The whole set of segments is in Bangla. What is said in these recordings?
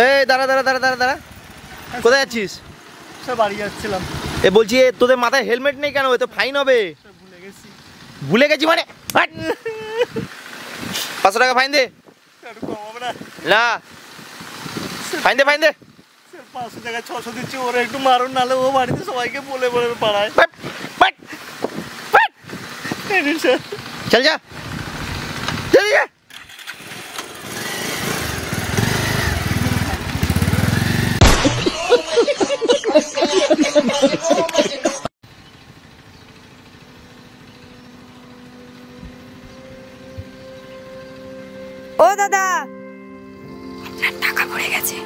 এই দাঁড়া দাঁড়া দাঁড়া দাঁড়া দাঁড়া, কোথায় যাচ্ছিস? স্যার বাড়ি যাচ্ছিলাম। এ বলছি তোদের মাথায় হেলমেট নেই কেন? এ তো ফাইন হবে। ভুলে গেছি। ভুলে গেছি মানে 500 টাকা ফাইন দে। না ফাইন দে, ফাইন দে। 500 টাকায় 600 দিচ্ছি, ওরা একটু মারুন, নাহলে ও বাড়িতে সবাইকে বলে বলে পাড়ায়। চল যা, চল যা। ও দাদা, আপনার টাকা পড়ে গেছে।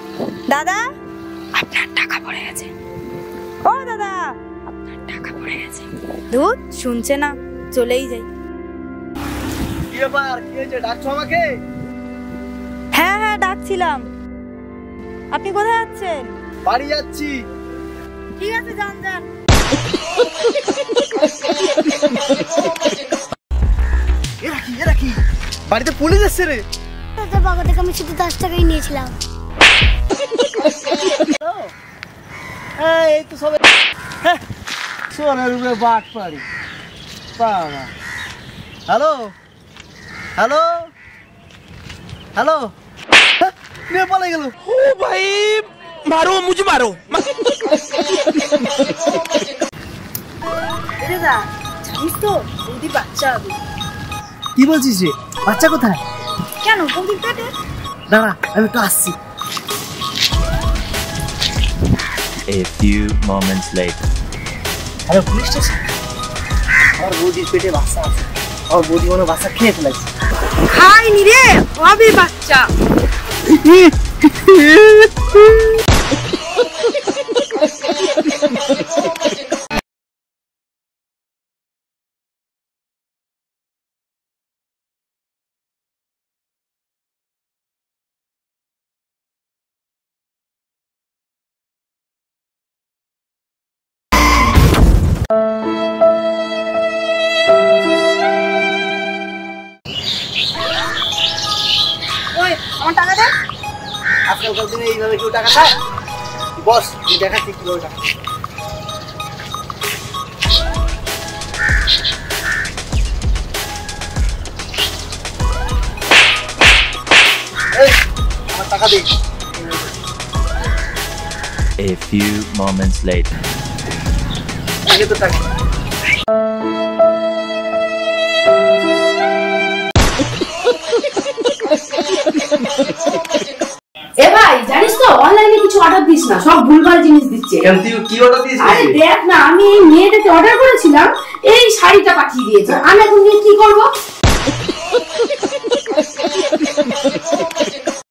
দাদা, আপনার টাকা পড়ে গেছে। ও দাদা, আপনার টাকা পড়ে গেছে। ধুর, শুনছে না, চলেই যাই। কি ব্যাপার, কি হয়েছে? ডাকছো আমাকে? হ্যাঁ হ্যাঁ ডাকছিলাম। আপনি কোথায় যাচ্ছেন? বাড়ি যাচ্ছি। ঠিক আছে, যান যান। এরা কি বাড়িতে পুলিশ এসছে রে? তোর বাবা থেকে আমি শুধু 10 টাকাই নিয়েছিলাম। হ্যাঁ এই তো সবাই সোনার উপরে বাট পাড়ি বাবা। হ্যালো হ্যালো হ্যালো, নিয়ে পালে গেল। ও ভাই মারো, মুঝে মারো। দাদা জানিস তো, বৌদি বাচ্চা হবে। কি বলছিস রে? বাচ্চা কোথায়? কেন, বৌদির পেটে? দাঁড়া, আমি একটু আসছি। A few moments later. আরে পুলিশ স্টেশন? আমার বৌদির পেটে বাচ্চা আছে। আমার বৌদি মনে বাচ্চা খেয়ে ফেলেছে। খাইনি রে, হবে বাচ্চা। ওই আমার টাকা দে। আজকালকার দিনে এইভাবে কেউ টাকা খায়? বস, তুই দেখাচ্ছি কিভাবে টাকা। এই আমার টাকা দে। A few moments later. আগে তো টাকা। এ ভাই, জানিস তো অনলাইনে কিছু অর্ডার দিস না, সব ভুলভাল জিনিস দিচ্ছে। কেন তুই কি অর্ডার দিয়েছিস? আরে দেখ না, আমি এই মেয়েটাকে অর্ডার করেছিলাম, এই শাড়িটা পাঠিয়ে দিয়েছে। আমি এখন গিয়ে কি করবো?